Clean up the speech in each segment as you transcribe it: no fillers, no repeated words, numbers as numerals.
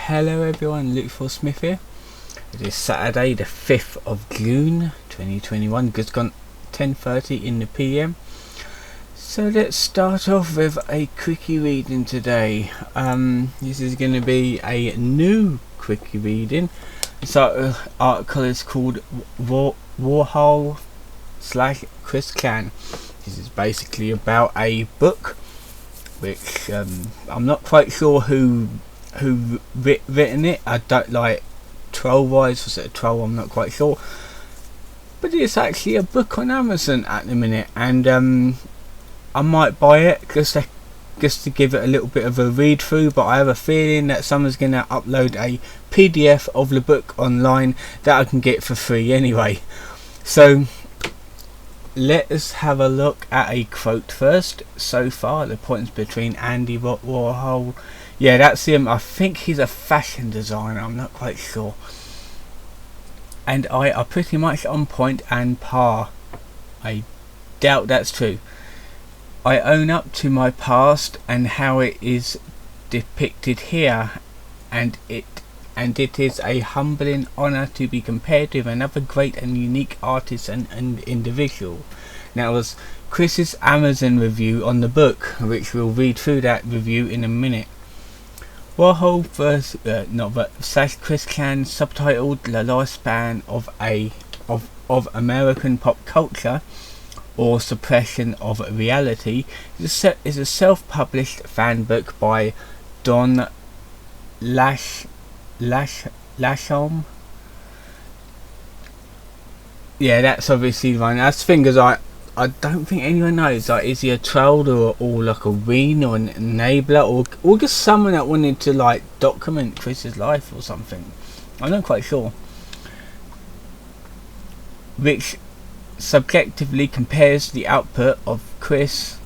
Hello everyone, Luke for Smith here. It is Saturday the 5th of June 2021, just gone 10:30 in the PM. So let's start off with a quickie reading today. This is going to be a new quickie reading. This article is called Warhol / Chris Clan. This is basically about a book which I'm not quite sure who written it. I don't like troll wise, was it a troll? I'm not quite sure, but it's actually a book on Amazon at the minute, and I might buy it just to give it a little bit of a read through, but I have a feeling that someone's going to upload a PDF of the book online that I can get for free anyway. So let us have a look at a quote first. So far the points between Andy Warhol, yeah, that's him. I think he's a fashion designer, I'm not quite sure, and I are pretty much on point and par. I doubt that's true. I own up to my past and how it is depicted here, and it is a humbling honour to be compared with another great and unique artist and individual. Now, it was Chris's Amazon review on the book, which we'll read through that review in a minute. Warhol / Chris Clan, subtitled "The Lifespan of American Pop Culture or Suppression of Reality," is a self-published fan book by Don Lashom. Yeah, that's obviously one. That's fingers. I don't think anyone knows. Like, is he a troll or like a ween or an enabler or just someone that wanted to like document Chris's life or something? I'm not quite sure. Which subjectively compares the output of Chris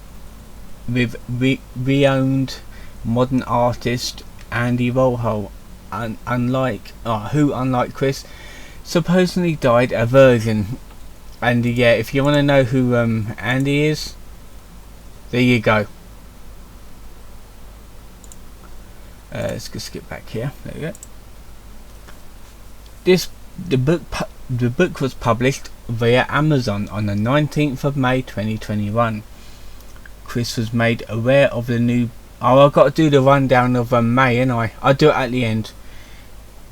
with renowned modern artist Andy Warhol, who, unlike Chris, supposedly died a virgin. And yeah, if you want to know who Andy is, there you go. Let's just skip back here. There we go. The book was published via Amazon on the 19th of May 2021. Chris was made aware of the new... Oh, I've got to do the rundown of May, and I'll do it at the end.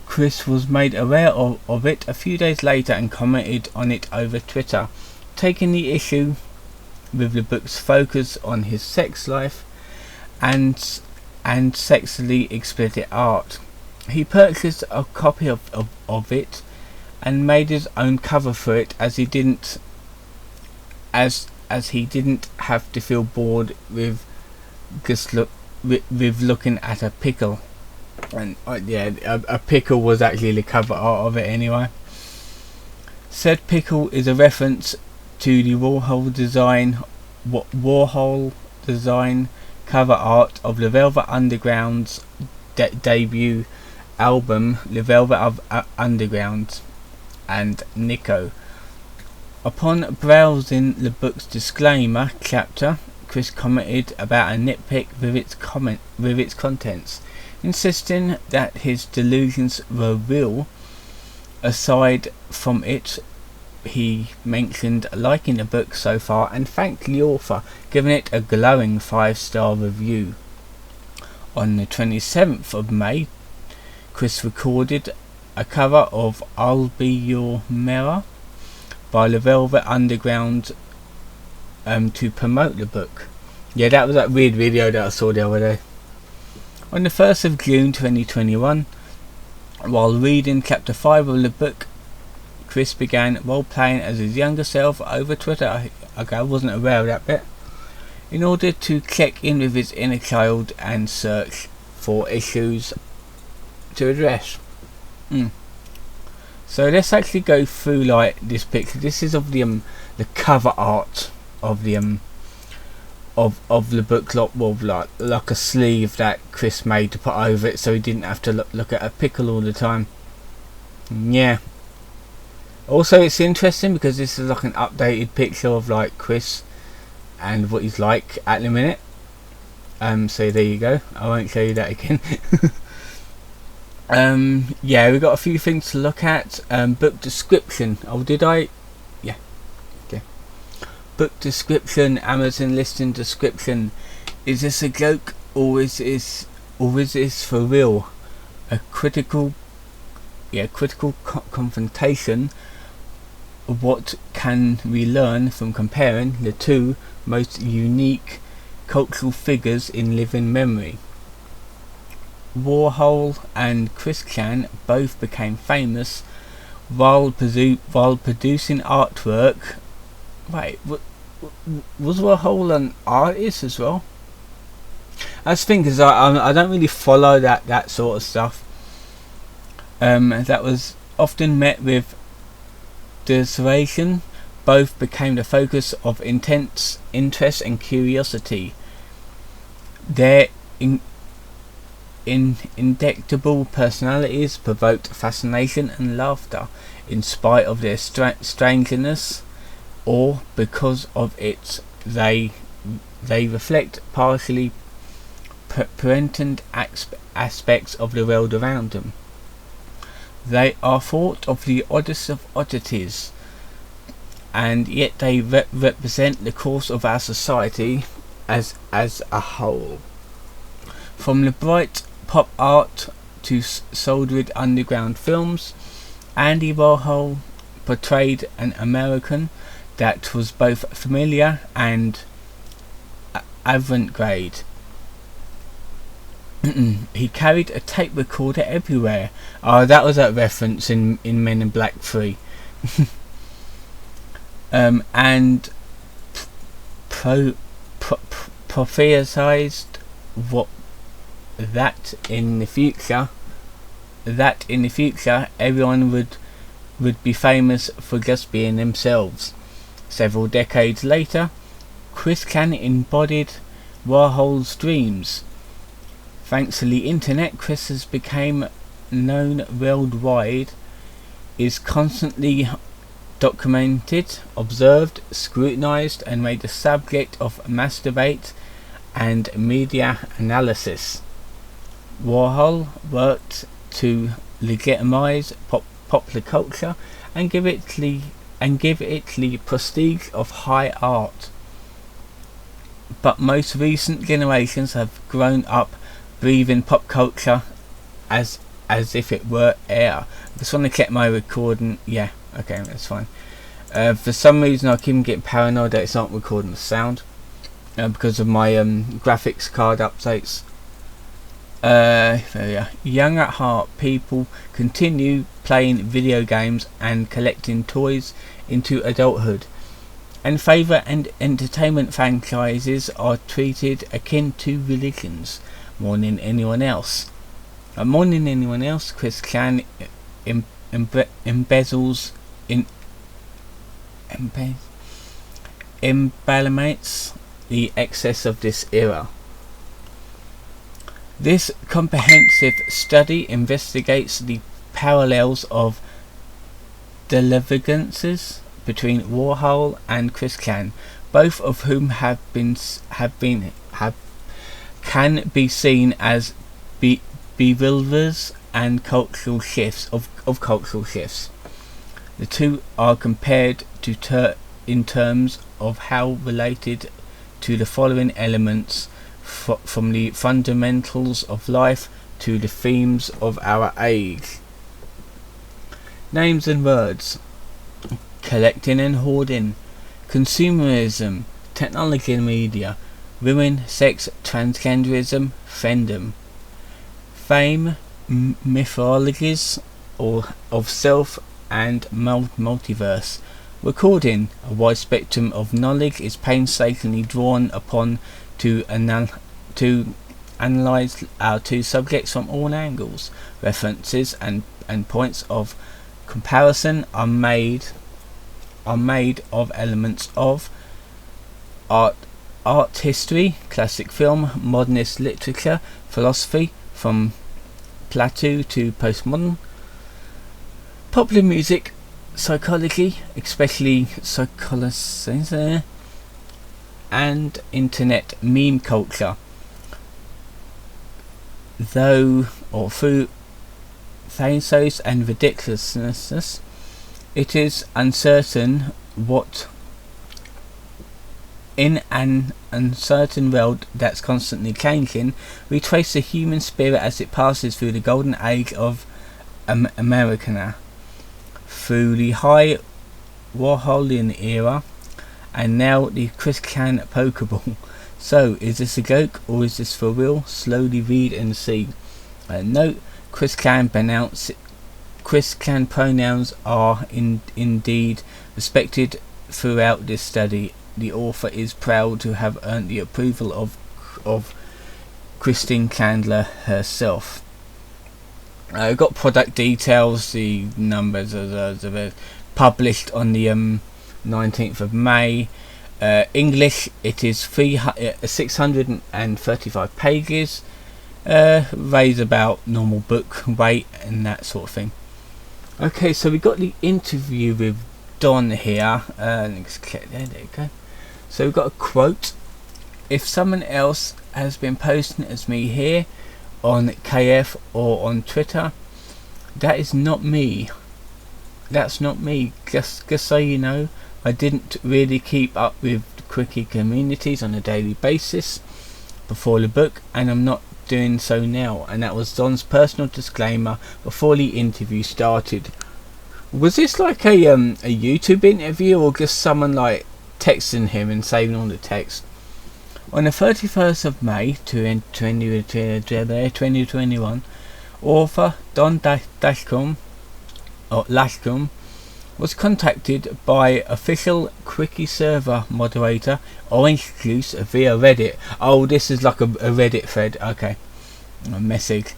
Chris was made aware of it a few days later and commented on it over Twitter, taking the issue with the book's focus on his sex life and sexually explicit art. He purchased a copy of it and made his own cover for it, as he didn't have to feel bored with just looking at a pickle. And yeah, a pickle was actually the cover art of it anyway. Said pickle is a reference to the Warhol design cover art of the Velvet Underground's debut album, The Velvet Underground and Nico. Upon browsing the book's disclaimer chapter, Chris commented about a nitpick with its contents, insisting that his delusions were real. Aside from it, he mentioned liking the book so far and thanked the author, giving it a glowing 5-star review. On the 27th of May, Chris recorded a cover of "I'll Be Your Mirror" by the Velvet Underground to promote the book. Yeah, that was that weird video that I saw the other day. On the 1st of June 2021, while reading chapter 5 of the book, Chris began role-playing as his younger self over Twitter. Okay, I wasn't aware of that bit. In order to check in with his inner child and search for issues to address. So let's actually go through like this picture. This is of the cover art of the of the book, like a sleeve that Chris made to put over it, so he didn't have to look at a pickle all the time. Yeah. Also, it's interesting because this is like an updated picture of like Chris and what he's like at the minute. So there you go. I won't show you that again. Yeah, we've got a few things to look at. Book description. Oh, did I? Yeah. Okay. Book description. Amazon listing description. Is this a joke, or is this for real? A critical confrontation. What can we learn from comparing the two most unique cultural figures in living memory? Warhol and Christian both became famous while producing artwork. Wait, was Warhol an artist as well? That's the thing, because I don't really follow that sort of stuff. That was often met with derision. Both became the focus of intense interest and curiosity. Their indictable personalities provoked fascination and laughter, in spite of their strangeness, or because of it. They reflect partially pertinent aspects of the world around them. They are thought of the oddest of oddities, and yet they represent the course of our society as a whole. From the bright pop art to soldered underground films, Andy Warhol portrayed an American that was both familiar and avant-garde. He carried a tape recorder everywhere. Oh, that was that reference in Men in Black 3. And prophesied that in the future everyone would be famous for just being themselves. Several decades later, Christian embodied Warhol's dreams. Thanks to the internet, Chris has become known worldwide, is constantly documented, observed, scrutinized, and made the subject of mass debate and media analysis. Warhol worked to legitimize popular culture and give it the prestige of high art. But most recent generations have grown up breathing pop culture as if it were air. I just want to check my recording. Yeah, okay, that's fine. For some reason I keep getting paranoid that it's not recording the sound because of my graphics card updates. Young at heart, people continue playing video games and collecting toys into adulthood, and favourite and entertainment franchises are treated akin to religions more than anyone else. Christian embellishes the excess of this era. This comprehensive study investigates the parallels of divergences between Warhol and Christian, both of whom can be seen as bewilderers and cultural shifts of cultural shifts. The two are compared in terms of how related to the following elements, from the fundamentals of life to the themes of our age. Names and words: collecting and hoarding, consumerism, technology and media, women, sex, transgenderism, fandom, fame, mythologies of self and multiverse. Recording: a wide spectrum of knowledge is painstakingly drawn upon to analyze our two subjects from all angles. References and points of comparison are made of elements of art history, classic film, modernist literature, philosophy from Plato to postmodern, popular music, psychology, especially psychology, and internet meme culture. Through pathos and ridiculousness. It is uncertain what, in an uncertain world that's constantly changing, we trace the human spirit as it passes through the golden age of Americana, through the high Warholian era, and now the Chris Can Pokeball. So, is this a joke or is this for real? Slowly read and see. Note: Chris Can pronouns are indeed respected throughout this study. The author is proud to have earned the approval of Christine Candler herself. I've got product details. The numbers are published on the 19th of May. English, it is 635 pages. Weighs about normal book weight and that sort of thing. Okay, so we got the interview with Don here. Let's click there you go. So we've got a quote: "If someone else has been posting as me here on KF or on Twitter, that is not me. That's not me. Just so you know, I didn't really keep up with Quickie communities on a daily basis before the book, and I'm not doing so now." And that was Don's personal disclaimer before the interview started. Was this like a YouTube interview, or just someone like texting him and saving all the text? On the 31st of May 2021, author Don Lashcombe was contacted by official Quickie server moderator Orange Juice via Reddit. Oh, this is like a Reddit thread. Okay, a message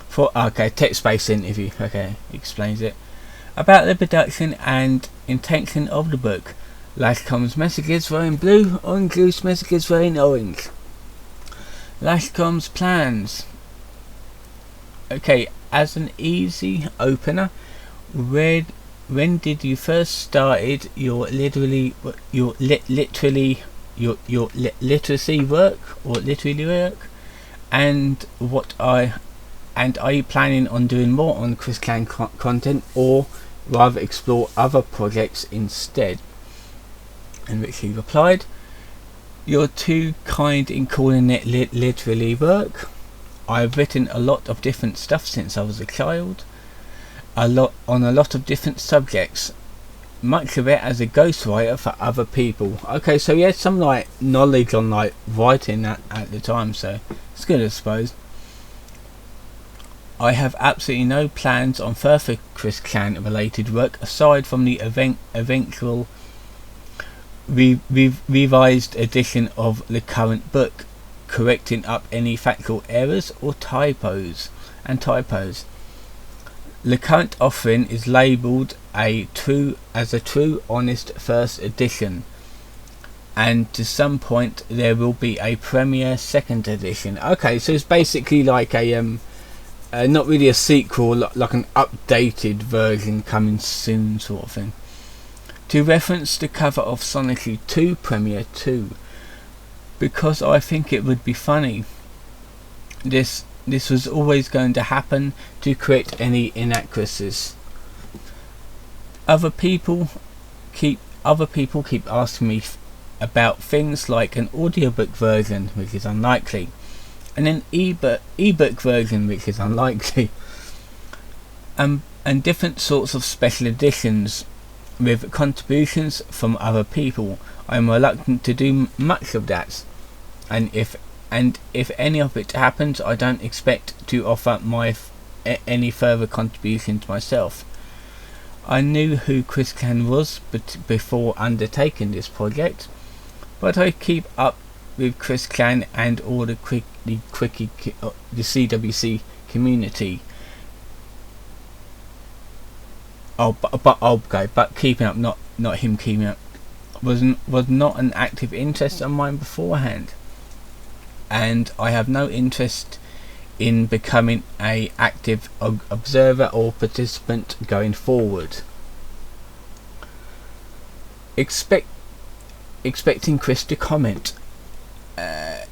for text-based interview. Okay, explains it about the production and intention of the book. Lashcombe's messages were in blue, Orange Juice messages were in orange. Lashcombe's plans. Okay, as an easy opener, when did you first started your literacy work, and are you planning on doing more on Chris Can content, or rather explore other projects instead? In which he replied, "You're too kind in calling it literally work. I've written a lot of different stuff since I was a child, on a lot of different subjects, much of it as a ghostwriter for other people." Okay, so he had some like knowledge on like writing at the time, so it's good, I suppose. "I have absolutely no plans on further Chris Can related work aside from the eventual revised edition of the current book, correcting up any factual errors or typos. The current offering is labelled as a true honest first edition, and to some point there will be a premiere second edition." Okay, so it's basically like a not really a sequel, like an updated version coming soon sort of thing. To reference the cover of Sonic 2 Premiere 2, because I think it would be funny. This was always going to happen to correct any inaccuracies. Other people keep asking me about things like an audiobook version, which is unlikely, and an ebook version, which is unlikely, and different sorts of special editions with contributions from other people. I'm reluctant to do much of that, and if any of it happens, I don't expect to offer any further contributions myself. I knew who Chris Can was before undertaking this project, but I keep up with Chris Can and all the CWC community. But keeping up, not him keeping up, was not an active interest of mine beforehand, and I have no interest in becoming a active observer or participant going forward. Expecting Chris to comment.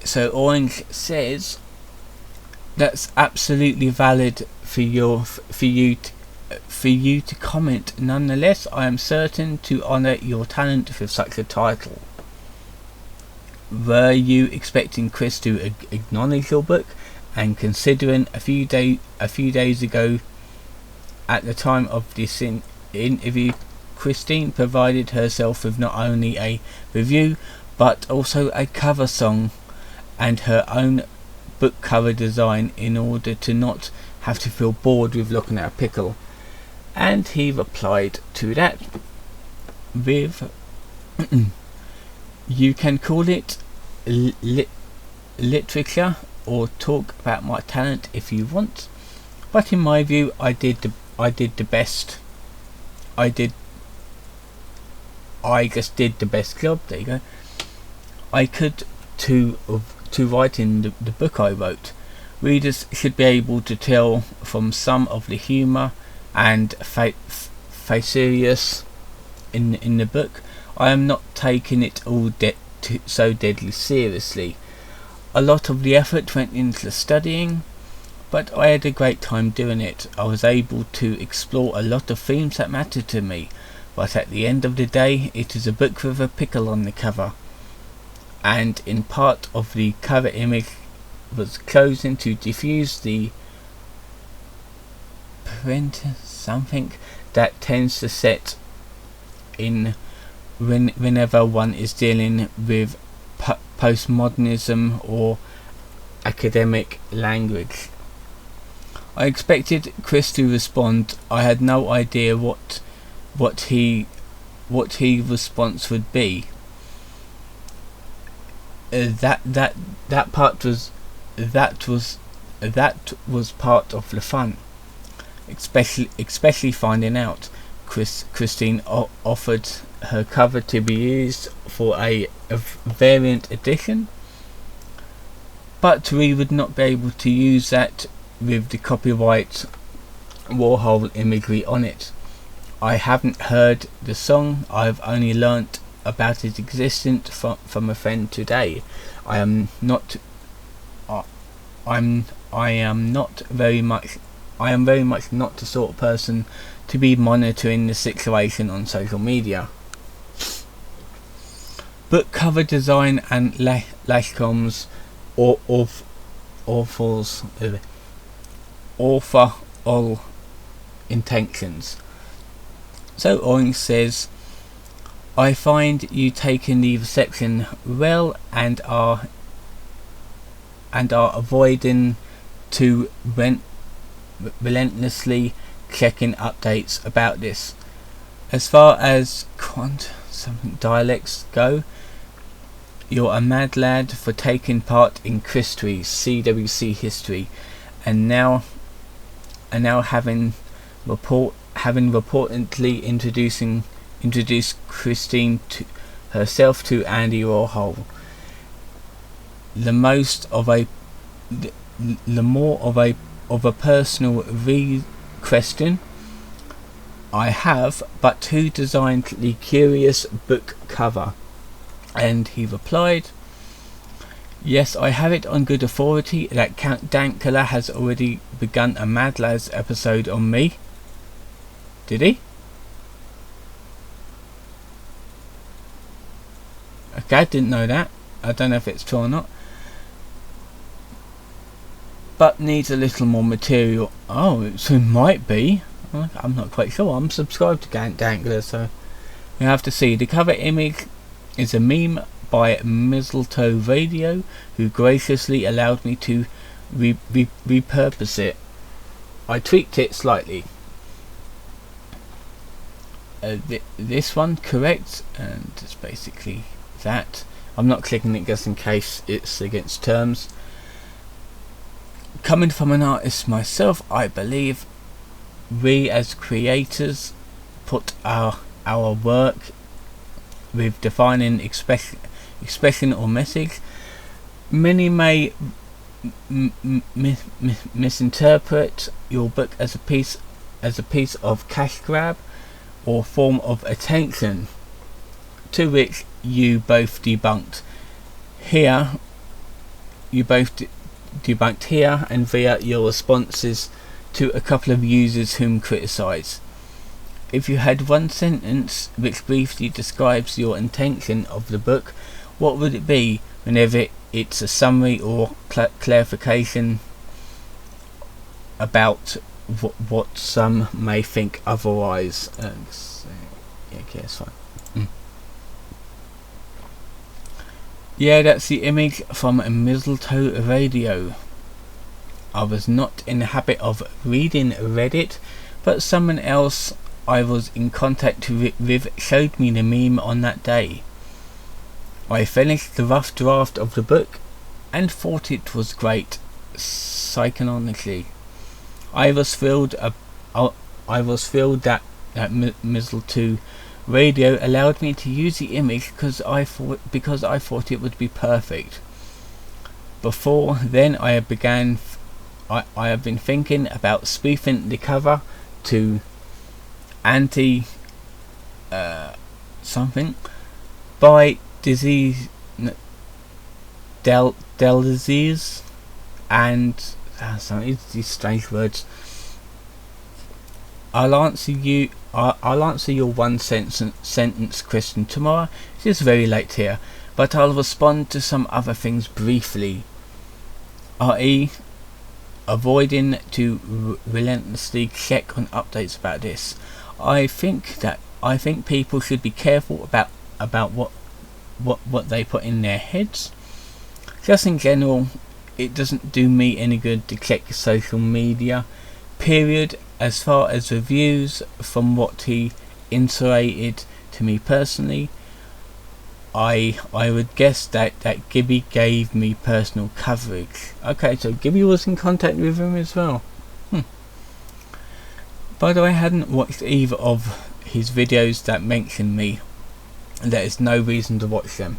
So Orange says, "That's absolutely valid for you to comment. Nonetheless, I am certain to honour your talent with such a title. Were you expecting Chris to acknowledge your book? And considering a few days ago, at the time of this interview, Christine provided herself with not only a review but also a cover song and her own book cover design in order to not have to feel bored with looking at a pickle. And he replied to that with you can call it literature or talk about my talent if you want, but in my view I did the best. I just did the best job. There you go. I could to write in the book I wrote. Readers should be able to tell from some of the humour and serious in the book. I am not taking it all so deadly seriously. A lot of the effort went into studying, but I had a great time doing it. I was able to explore a lot of themes that mattered to me, but at the end of the day it is a book with a pickle on the cover, and in part of the cover image was chosen to diffuse the print something that tends to set in whenever one is dealing with postmodernism or academic language. I expected Chris to respond. I had no idea what his response would be. That was part of the fun, especially finding out Christine offered her cover to be used for a variant edition, but we would not be able to use that with the copyright Warhol imagery on it. I haven't heard the song. I've only learnt about its existence from a friend today. I am very much not the sort of person to be monitoring the situation on social media. Book cover design and Lashcom's all intentions. So Orange says, I find you taking the reception well and are avoiding to relentlessly checking updates about this. As far as dialects go, you're a mad lad for taking part in Christie's CWC history, and now having reportedly introduced Christine herself to Andy Warhol. The more of a personal question I have, but who designed the curious book cover? And he replied, yes, I have it on good authority that Count Dankula has already begun a Mad Lads episode on me. Did he? Okay, I didn't know that. I don't know if it's true or not. But needs a little more material. Oh, so it might be. I'm not quite sure. I'm subscribed to Count Dankula, so you have to see. The cover image is a meme by Mistletoe Radio, who graciously allowed me to repurpose it. I tweaked it slightly. This one, correct, and it's basically that. I'm not clicking it just in case it's against terms. Coming from an artist myself, I believe we as creators put our work with defining expression or message. Many may misinterpret your book as a piece of cash grab or form of attention, to which you both debunked here and via your responses to a couple of users whom criticise. If you had one sentence which briefly describes your intention of the book, what would it be? Whenever it's a summary or clarification about what some may think otherwise. Yeah, okay, that's fine. Yeah, that's the image from a Mistletoe radio. I was not in the habit of reading Reddit, but someone else I was in contact with showed me the meme on that day. I finished the rough draft of the book and thought it was great, psychonically. I was thrilled that Mistletoe radio allowed me to use the image because I thought it would be perfect. Before then, I have been thinking about spoofing the cover to anti something by disease disease and these strange words. I'll answer your one sentence question tomorrow. It is very late here, but I'll respond to some other things briefly, i.e. avoiding to relentlessly check on updates about this. I think people should be careful about what they put in their heads. Just in general, it doesn't do me any good to check social media, period. As far as reviews, from what he insinuated to me personally, I would guess that Gibby gave me personal coverage. Okay, so Gibby was in contact with him as well. By the way, I hadn't watched either of his videos that mentioned me. There is no reason to watch them.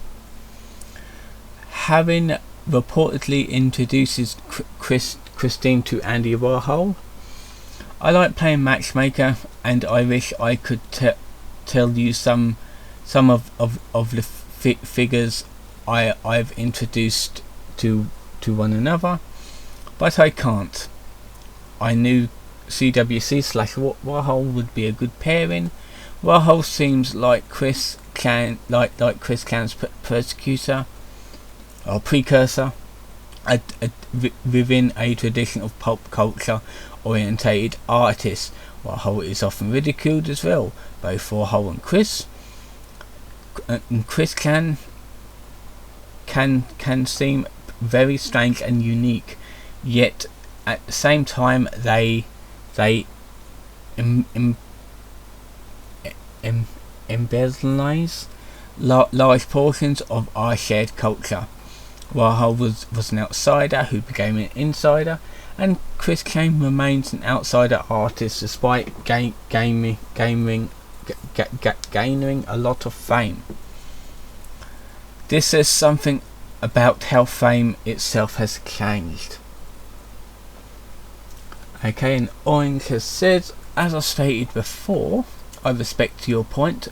Having reportedly introduces Christine to Andy Warhol. I like playing matchmaker, and I wish I could tell you some of the figures I've introduced to one another, but I can't. I knew CWC/Warhol would be a good pairing. Warhol seems like Chris Can's persecutor or precursor within a tradition of pop culture orientated artists. Warhol is often ridiculed as well. Both Warhol and Chris can seem very strange and unique, yet at the same time they embellish large portions of our shared culture. Warhol was an outsider who became an insider, and Chris Kane remains an outsider artist despite gaining a lot of fame. This says something about how fame itself has changed. Okay, and Orange has said, as I stated before, I respect your point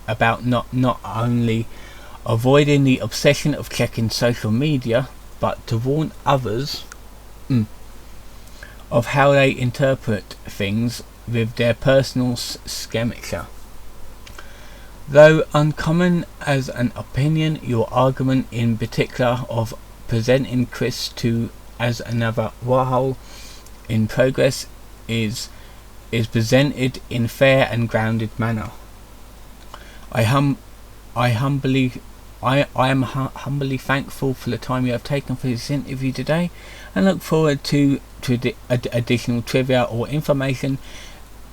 about not only avoiding the obsession of checking social media, but to warn others of how they interpret things with their personal schemature. Though uncommon as an opinion, your argument in particular of presenting Chris to as another Warhol in progress is presented in fair and grounded manner. I am humbly thankful for the time you have taken for this interview today, and look forward to the additional trivia or information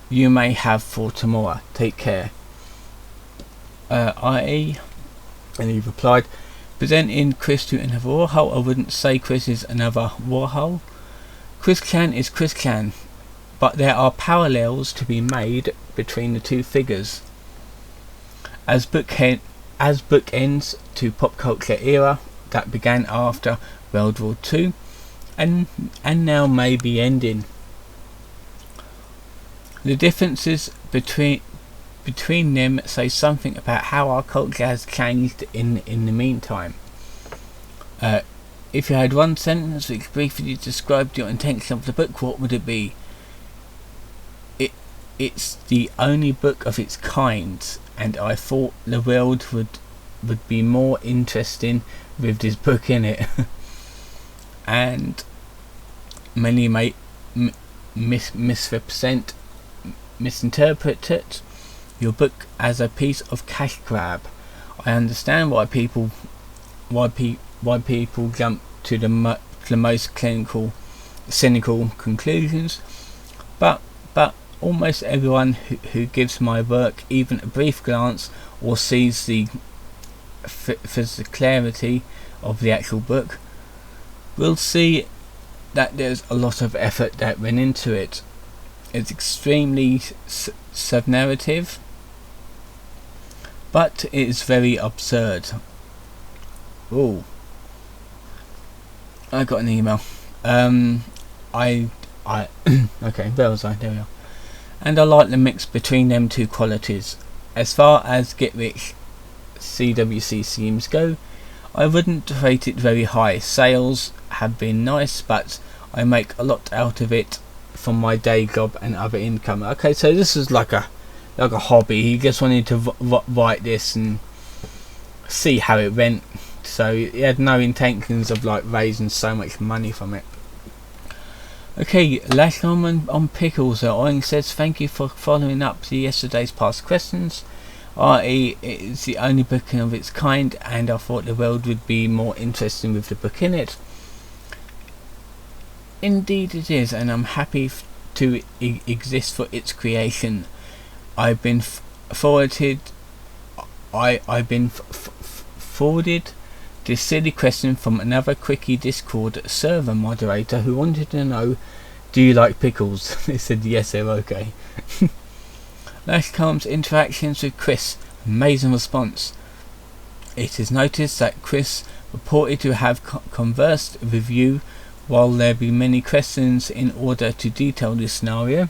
you may have for tomorrow. Take care. IE, and he replied, presenting Chris to another Warhol. I wouldn't say Chris is another Warhol. Chris Chan is Chris Chan, but there are parallels to be made between the two figures. As bookends to pop culture era that began after World War II and now may be ending. The differences between them say something about how our culture has changed in the meantime. If you had one sentence which briefly described your intention of the book, what would it be? it's the only book of its kind, and I thought the world would be more interesting with this book in it. And many may misinterpret your book as a piece of cash grab. I understand why people jump to the most cynical conclusions, but almost everyone who gives my work even a brief glance or sees the physicality of the actual book will see that there's a lot of effort that went into it. It's extremely sub-narrative, but it is very absurd. Oh, I got an email. Okay, where was I? There we are. And I like the mix between them two qualities. As far as get rich CWC schemes go, I wouldn't rate it very high. Sales have been nice, but I make a lot out of it from my day job and other income. Okay, so this is like a hobby. He just wanted to write this and see how it went. So he had no intentions of like raising so much money from it. Okay, last comment on pickles. Oing says, thank you for following up to yesterday's past questions. RE is the only book of its kind, and I thought the world would be more interesting with the book in it. Indeed it is, and I'm happy to exist for its creation. I've been forwarded this silly question from another Quickie Discord server moderator who wanted to know, do you like pickles? They said yes, they're okay. Lashcom's interactions with Chris, amazing response. It is noticed that Chris reported to have conversed with you. While there be many questions in order to detail this scenario,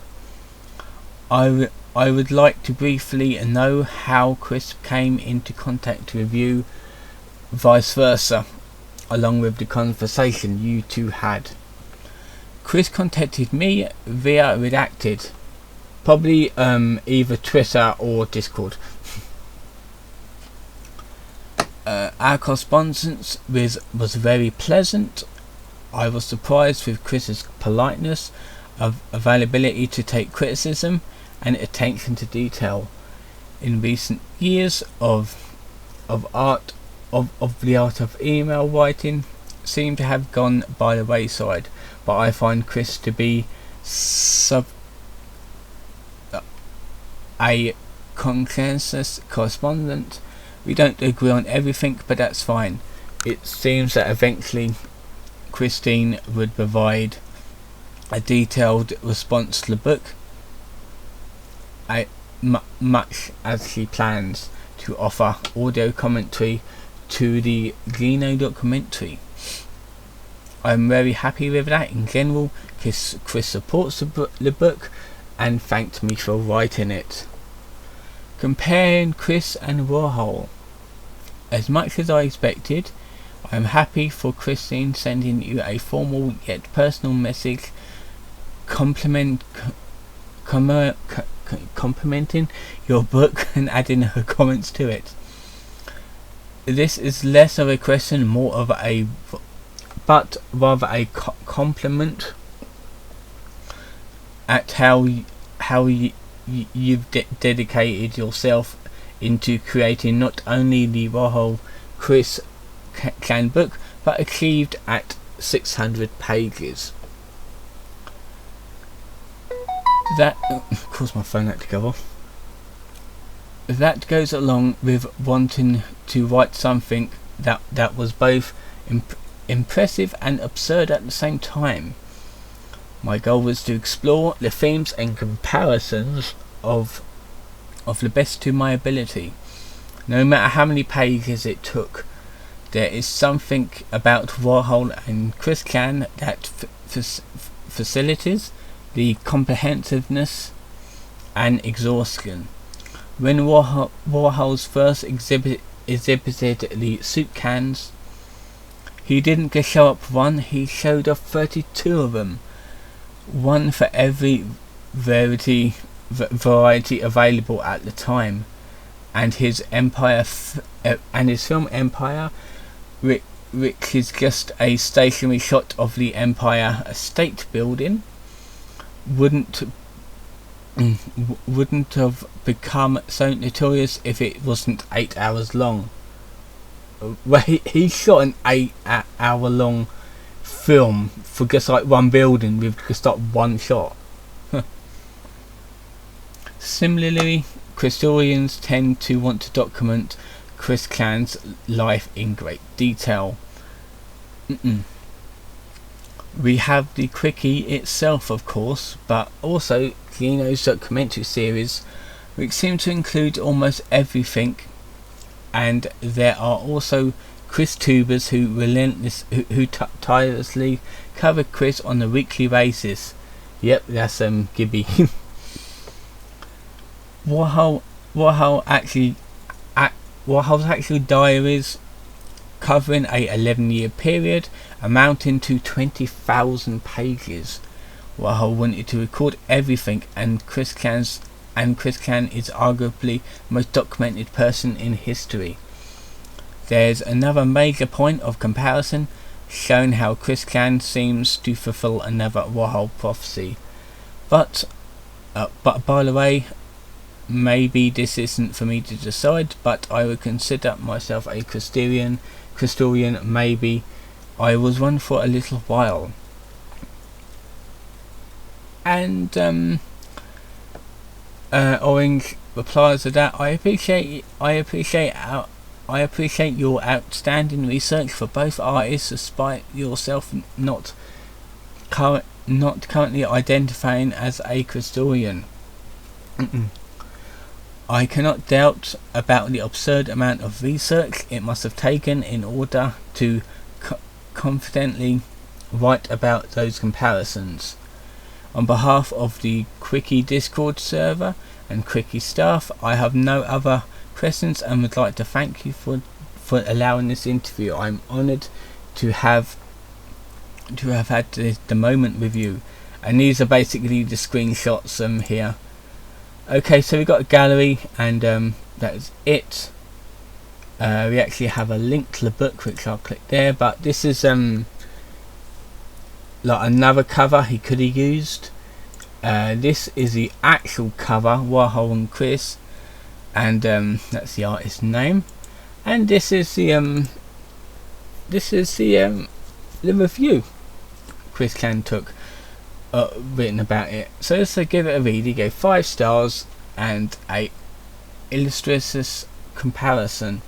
I would like to briefly know how Chris came into contact with you, vice versa, along with the conversation you two had. Chris contacted me via Redacted, probably either Twitter or Discord. Our correspondence was very pleasant. I was surprised with Chris's politeness, of availability to take criticism, and attention to detail. In recent years of the art of email writing seem to have gone by the wayside, but I find Chris to be a consensus correspondent. We don't agree on everything, but that's fine. It seems that eventually Christine would provide a detailed response to the book, much as she plans to offer audio commentary to the Gino documentary. I'm very happy with that. In general, Chris supports the book and thanked me for writing it. Comparing Chris and Warhol. As much as I expected, I am happy for Christine sending you a formal yet personal message complimenting your book and adding her comments to it. This is less of a question, more of a, but rather a compliment at how you've dedicated yourself into creating not only the Warhol Chris Clan book, but achieved at 600 pages. That, of course, my phone had to go off. That goes along with wanting to write something that was both impressive and absurd at the same time. My goal was to explore the themes and comparisons of the best to my ability. No matter how many pages it took, there is something about Warhol and Chris Clan that facilitates the comprehensiveness and exhaustion. When Warhol's first exhibited the soup cans, he didn't just show up one, he showed off 32 of them. One for every variety variety available at the time, and his film Empire, which is just a stationary shot of the Empire State Building, wouldn't have become so notorious if it wasn't 8 hours long. Well, he shot an 8-hour long film for just like one building with just like one shot. Similarly, historians tend to want to document Chris Clan's life in great detail. We have the Quickie itself, of course, but also Gino's documentary series, which seem to include almost everything, and there are also Chris tubers who tirelessly cover Chris on a weekly basis. Yep, that's Gibby. Warhol's actual diaries, covering a 11-year period amounting to 20,000 pages. Warhol wanted to record everything, and Chris Clan is arguably the most documented person in history. There's another major point of comparison, showing how Chris Clan seems to fulfill another Warhol prophecy. But by the way, maybe this isn't for me to decide, but I would consider myself a Christorian. Maybe I was one for a little while. And Orange replies to that, I appreciate your outstanding research for both artists, despite yourself not currently identifying as a Christorian. I cannot doubt about the absurd amount of research it must have taken in order to confidently write about those comparisons. On behalf of the Quickie Discord server and Quickie staff, I have no other questions and would like to thank you for allowing this interview. I'm honoured to have had the moment with you. And these are basically the screenshots here. Okay, so we've got a gallery, and that is it. We actually have a link to the book, which I'll click there, but this is like another cover he could have used. This is the actual cover, Warhol and Chris, and that's the artist's name, and this is the review Chris Clan took, written about it. So let's give it a read. He gave 5 stars and a illustrious comparison,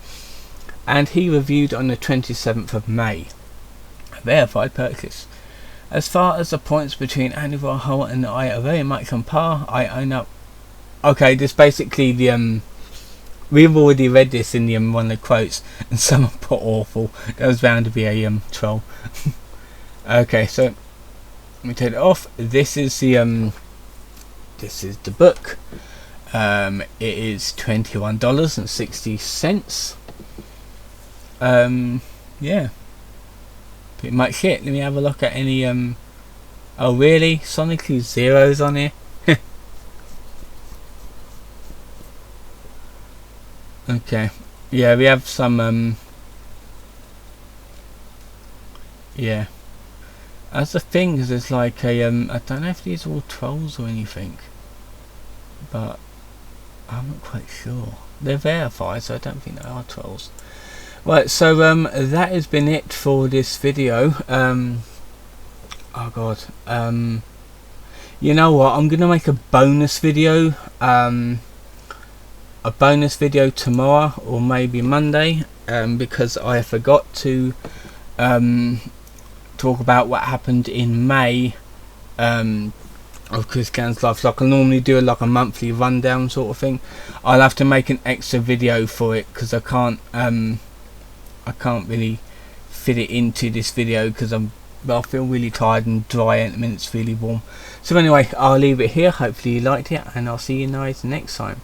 and he reviewed on the 27th of May. A verified purchase. As far as the points between Andy Warhol and I are very much on par, I own up. Okay, this basically the we've already read this in the one of the quotes, and someone put awful. That was bound to be a troll. Okay, so let me take it off. This is the book. It is $21.60. Yeah, pretty much it. Let me have a look at any oh really, sonically zeros on here. Okay, yeah, we have some yeah. As the thing is, it's like a I don't know if these are all trolls or anything, but I'm not quite sure. They're verified, so I don't think they are trolls. Right, so that has been it for this video. Oh god, you know what, I'm gonna make a bonus video, tomorrow or maybe Monday, because I forgot to talk about what happened in May of Chris Clan's life. So I can normally do like a monthly rundown sort of thing. I'll have to make an extra video for it because I can't really fit it into this video because I feel really tired and dry and it's really warm. So anyway, I'll leave it here. Hopefully you liked it, and I'll see you guys next time.